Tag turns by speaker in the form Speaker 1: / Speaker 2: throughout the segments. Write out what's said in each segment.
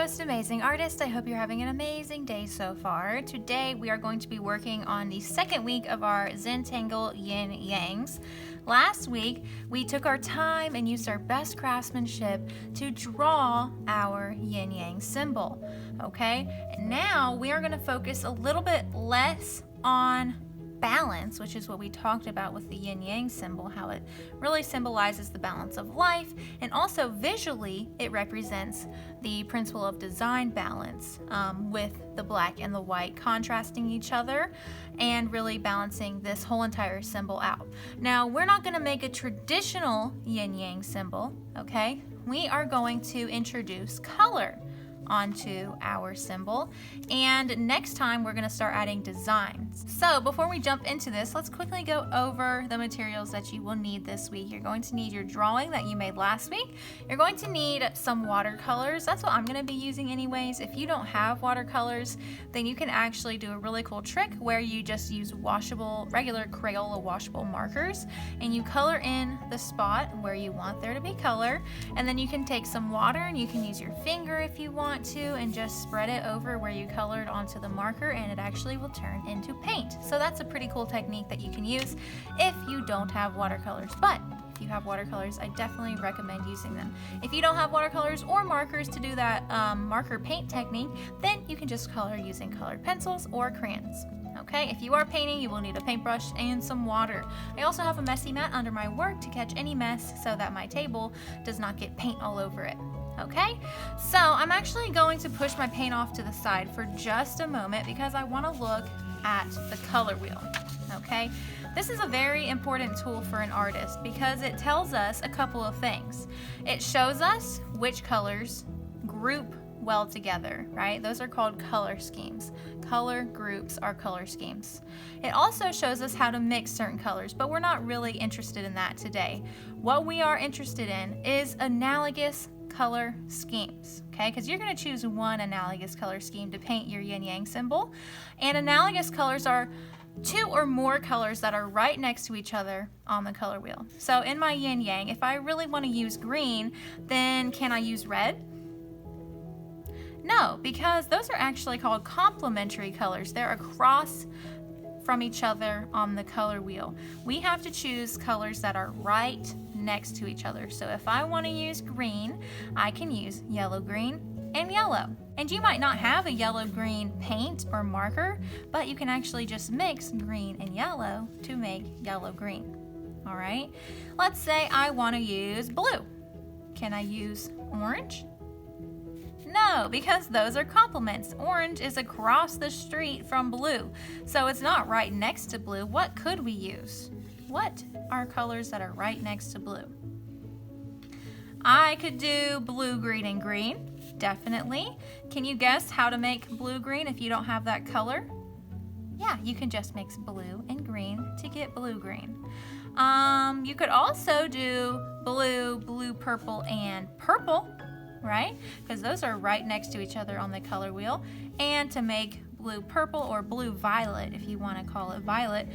Speaker 1: most amazing artist. I hope you're having an amazing day so far. Today we are going to be working on the second week of our Zentangle yin yangs. Last week we took our time and used our best craftsmanship to draw our yin yang symbol. Okay, and now we are going to focus a little bit less on balance, which is what we talked about with the yin yang symbol, how it really symbolizes the balance of life, and also visually it represents the principle of design balance, with the black and the white contrasting each other and really balancing this whole entire symbol out. Now, we're not going to make a traditional yin yang symbol, okay? We are going to introduce color onto our symbol, and next time we're going to start adding designs. So before we jump into this, let's quickly go over the materials that you will need this week. You're going to need your drawing that you made last week. You're going to need some watercolors. That's what I'm going to be using anyways. If you don't have watercolors, then you can actually do a really cool trick where you just use washable, regular Crayola washable markers, and you color in the spot where you want there to be color, and then you can take some water and you can use your finger if you want to and just spread it over where you colored onto the marker, and it actually will turn into paint. So that's a pretty cool technique that you can use if you don't have watercolors. But if you have watercolors, I definitely recommend using them. If you don't have watercolors or markers to do that marker paint technique, then you can just color using colored pencils or crayons. Okay, if you are painting, you will need a paintbrush and some water. I also have a messy mat under my work to catch any mess so that my table does not get paint all over it. Okay, so I'm actually going to push my paint off to the side for just a moment because I want to look at the color wheel. Okay, this is a very important tool for an artist because it tells us a couple of things. It shows us which colors group well together, right? Those are called color schemes. Color groups are color schemes. It also shows us how to mix certain colors, but we're not really interested in that today. What we are interested in is analogous color schemes, okay? Because you're going to choose one analogous color scheme to paint your yin yang symbol, and analogous colors are two or more colors that are right next to each other on the color wheel. So in my yin yang, if I really want to use green, then can I use red? No, because those are actually called complementary colors. They're across from each other on the color wheel. We have to choose colors that are right next to each other. So if I want to use green, I can use yellow green and yellow. And you might not have a yellow green paint or marker, but you can actually just mix green and yellow to make yellow green. All right, let's say I want to use blue. Can I use orange? No, because those are complements. Orange is across the street from blue, so it's not right next to blue. What could we use? What are colors that are right next to blue? I could do blue, green, and green, definitely. Can you guess how to make blue green if you don't have that color? Yeah, you can just mix blue and green to get blue green. You could also do blue, blue, purple, and purple, right? Because those are right next to each other on the color wheel. And to make blue purple or blue violet, if you want to call it violet,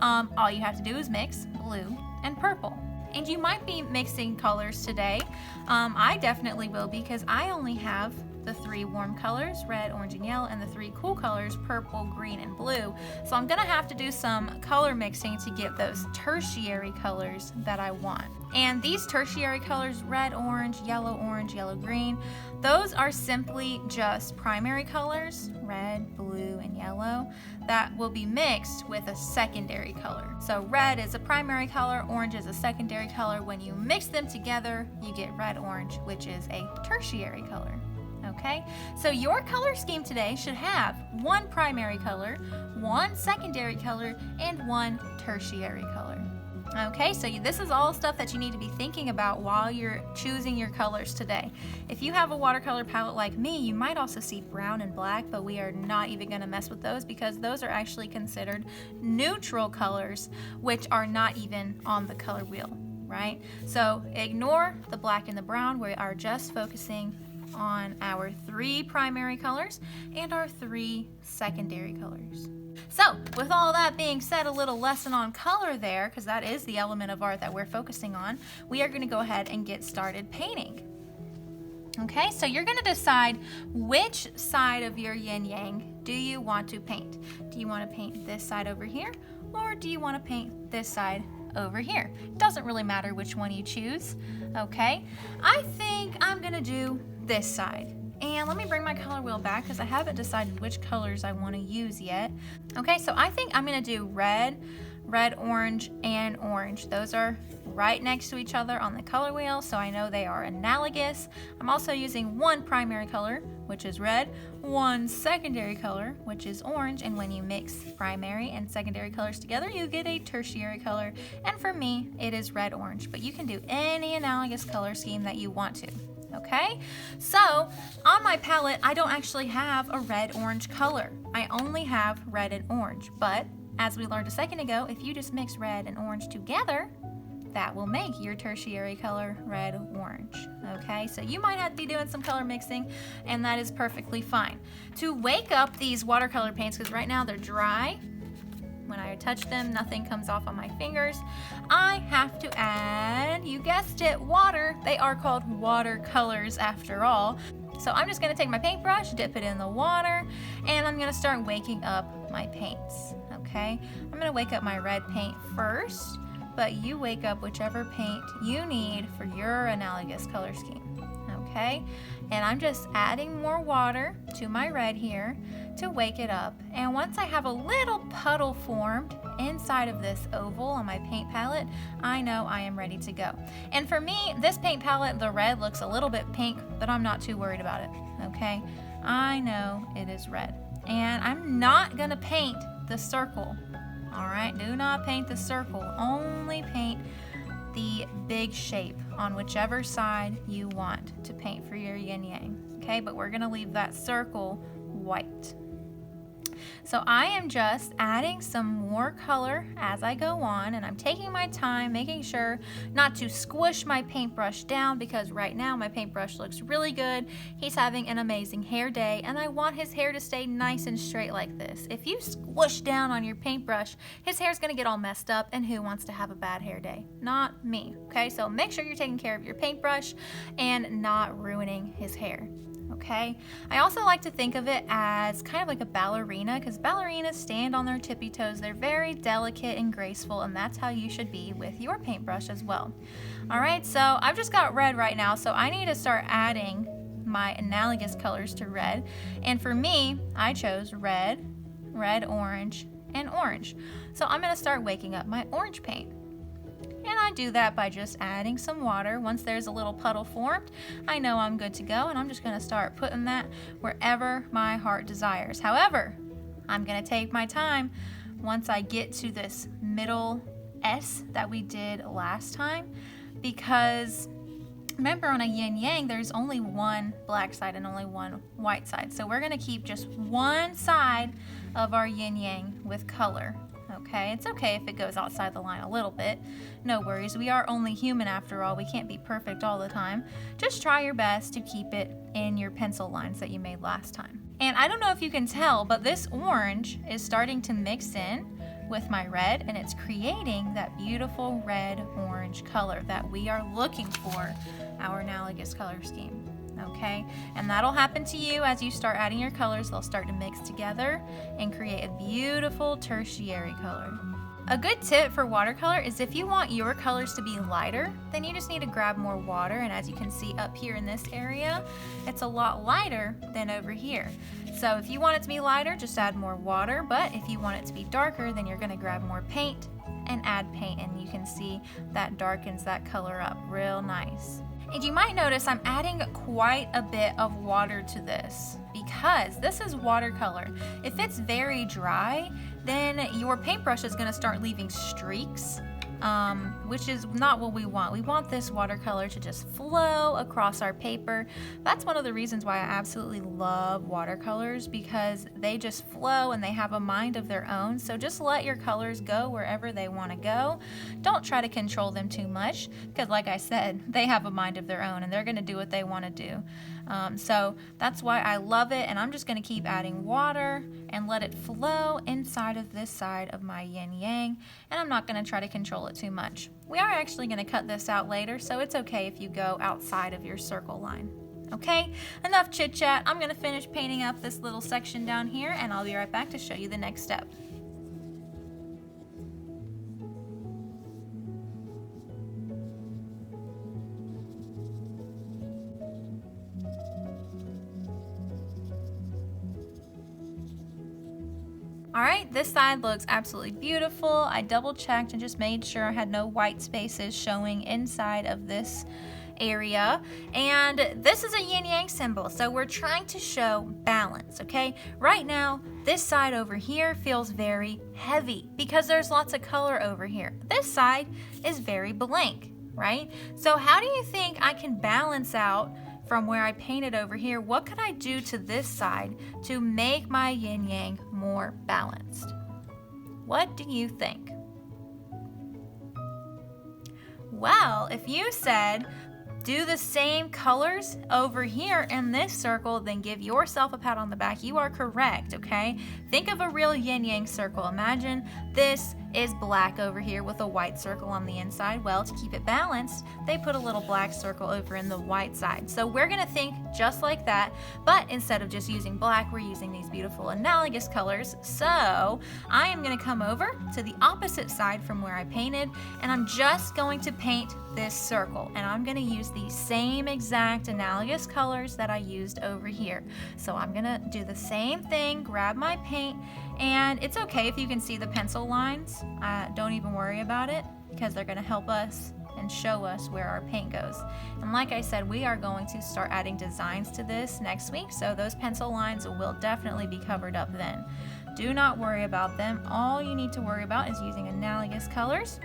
Speaker 1: all you have to do is mix blue and purple. And you might be mixing colors today. I definitely will, because I only have the three warm colors, red, orange, and yellow, and the three cool colors, purple, green, and blue. So I'm gonna have to do some color mixing to get those tertiary colors that I want. And these tertiary colors, red, orange, yellow, green, those are simply just primary colors, red, blue, and yellow, that will be mixed with a secondary color. So red is a primary color, orange is a secondary color. When you mix them together, you get red, orange, which is a tertiary color. Okay, so your color scheme today should have one primary color, one secondary color, and one tertiary color. Okay, so this is all stuff that you need to be thinking about while you're choosing your colors today. If you have a watercolor palette like me, you might also see brown and black, but we are not even going to mess with those because those are actually considered neutral colors, which are not even on the color wheel, right? So ignore the black and the brown. We are just focusing on our three primary colors and our three secondary colors. So with all that being said, a little lesson on color there, because that is the element of art that we're focusing on, we are going to go ahead and get started painting. Okay, so you're going to decide which side of your yin yang do you want to paint. Do you want to paint this side over here, or do you want to paint this side over here? It doesn't really matter which one you choose. Okay, I think I'm going to do this side. And let me bring my color wheel back because I haven't decided which colors I want to use yet. Okay, so I think I'm going to do red, orange, and orange. Those are right next to each other on the color wheel, so I know they are analogous. I'm also using one primary color, which is red, one secondary color, which is orange, and when you mix primary and secondary colors together, you get a tertiary color, and for me, it is red-orange, but you can do any analogous color scheme that you want to. Okay, so on my palette, I don't actually have a red-orange color. I only have red and orange, but as we learned a second ago, if you just mix red and orange together, that will make your tertiary color red-orange. Okay, so you might have to be doing some color mixing, and that is perfectly fine. To wake up these watercolor paints, because right now they're dry, when I touch them, nothing comes off on my fingers, I have to add, you guessed it, water. They are called watercolors after all. So I'm just going to take my paintbrush, dip it in the water, and I'm going to start waking up my paints. Okay, I'm going to wake up my red paint first, but you wake up whichever paint you need for your analogous color scheme. Okay, and I'm just adding more water to my red here to wake it up. And once I have a little puddle formed inside of this oval on my paint palette, I know I am ready to go. And for me, this paint palette, the red looks a little bit pink, but I'm not too worried about it. Okay, I know it is red. And I'm not gonna paint the circle. All right, do not paint the circle, only paint the big shape on whichever side you want to paint for your yin yang. Okay, but we're gonna leave that circle white. So I am just adding some more color as I go on, and I'm taking my time, making sure not to squish my paintbrush down, because right now my paintbrush looks really good. He's having an amazing hair day, and I want his hair to stay nice and straight like this. If you squish down on your paintbrush, his hair's gonna get all messed up, and who wants to have a bad hair day? Not me, okay? So make sure you're taking care of your paintbrush and not ruining his hair. Okay, I also like to think of it as kind of like a ballerina, because ballerinas stand on their tippy toes. They're very delicate and graceful, and that's how you should be with your paintbrush as well. All right, so I've just got red right now, so I need to start adding my analogous colors to red. And for me, I chose red, orange, and orange. So I'm going to start waking up my orange paint. And I do that by just adding some water. Once there's a little puddle formed, I know I'm good to go, and I'm just going to start putting that wherever my heart desires. However, I'm going to take my time once I get to this middle S that we did last time, because remember, on a yin yang, there's only one black side and only one white side. So we're going to keep just one side of our yin yang with color. Okay, it's okay if it goes outside the line a little bit. No worries, we are only human after all. We can't be perfect all the time. Just try your best to keep it in your pencil lines that you made last time. And I don't know if you can tell, but this orange is starting to mix in with my red, and it's creating that beautiful red-orange color that we are looking for, our analogous color scheme. Okay, and that'll happen to you as you start adding your colors. They'll start to mix together and create a beautiful tertiary color. A good tip for watercolor is if you want your colors to be lighter, then you just need to grab more water, and as you can see up here in this area, it's a lot lighter than over here. So if you want it to be lighter, just add more water, but if you want it to be darker, then you're going to grab more paint and add paint, and you can see that darkens that color up real nice. And you might notice I'm adding quite a bit of water to this because this is watercolor. If it's very dry, then your paintbrush is going to start leaving streaks, which is not what we want. We want this watercolor to just flow across our paper. That's one of the reasons why I absolutely love watercolors, because they just flow and they have a mind of their own. So just let your colors go wherever they want to go. Don't try to control them too much, because like I said, they have a mind of their own and they're going to do what they want to do. So that's why I love it, and I'm just going to keep adding water and let it flow inside of this side of my yin yang, and I'm not going to try to control it too much. We are actually going to cut this out later, so it's okay if you go outside of your circle line. Okay, enough chit chat. I'm gonna finish painting up this little section down here and I'll be right back to show you the next step. All right, this side looks absolutely beautiful. I double checked and just made sure I had no white spaces showing inside of this area. And this is a yin yang symbol, so we're trying to show balance, okay? Right now, this side over here feels very heavy because there's lots of color over here. This side is very blank, right? So how do you think I can balance out from where I painted over here? What could I do to this side to make my yin yang more balanced? What do you think? Well, if you said do the same colors over here in this circle, then give yourself a pat on the back. You are correct, okay? Think of a real yin-yang circle. Imagine this is black over here with a white circle on the inside. Well, to keep it balanced, they put a little black circle over in the white side. So we're gonna think just like that, but instead of just using black, we're using these beautiful analogous colors. So I am gonna come over to the opposite side from where I painted, and I'm just going to paint this circle, and I'm gonna use the same exact analogous colors that I used over here. So I'm gonna do the same thing, grab my paint, and it's okay if you can see the pencil lines. Don't even worry about it because they're gonna help us and show us where our paint goes. And like I said, we are going to start adding designs to this next week, so those pencil lines will definitely be covered up then. Do not worry about them. All you need to worry about is using analogous colors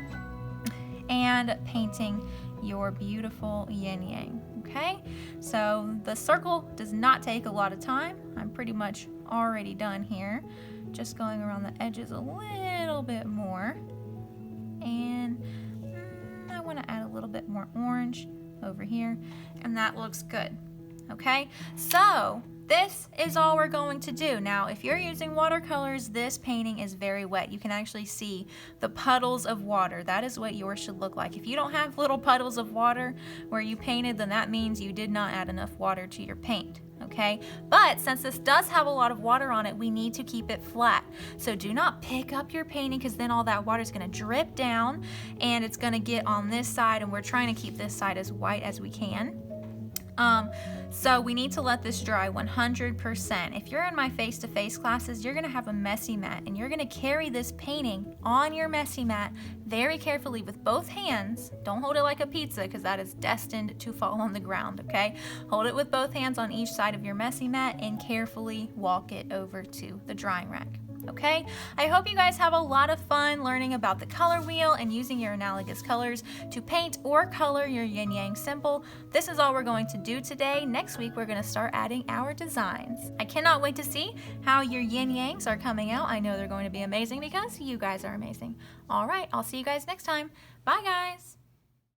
Speaker 1: and painting your beautiful yin yang, okay? So the circle does not take a lot of time. I'm pretty much already done here. Just going around the edges a little bit more. And I want to add a little bit more orange over here, and that looks good, okay? So this is all we're going to do. Now, if you're using watercolors, this painting is very wet. You can actually see the puddles of water. That is what yours should look like. If you don't have little puddles of water where you painted, then that means you did not add enough water to your paint, okay? But since this does have a lot of water on it, we need to keep it flat. So do not pick up your painting because then all that water is going to drip down and it's going to get on this side, and we're trying to keep this side as white as we can. So we need to let this dry 100%. If you're in my face-to-face classes, you're gonna have a messy mat, and you're gonna carry this painting on your messy mat very carefully with both hands. Don't hold it like a pizza because that is destined to fall on the ground, okay? Hold it with both hands on each side of your messy mat and carefully walk it over to the drying rack. Okay, I hope you guys have a lot of fun learning about the color wheel and using your analogous colors to paint or color your yin yang symbol. This is all we're going to do today. Next week, we're going to start adding our designs. I cannot wait to see how your yin yangs are coming out. I know they're going to be amazing because you guys are amazing. All right, I'll see you guys next time. Bye, guys.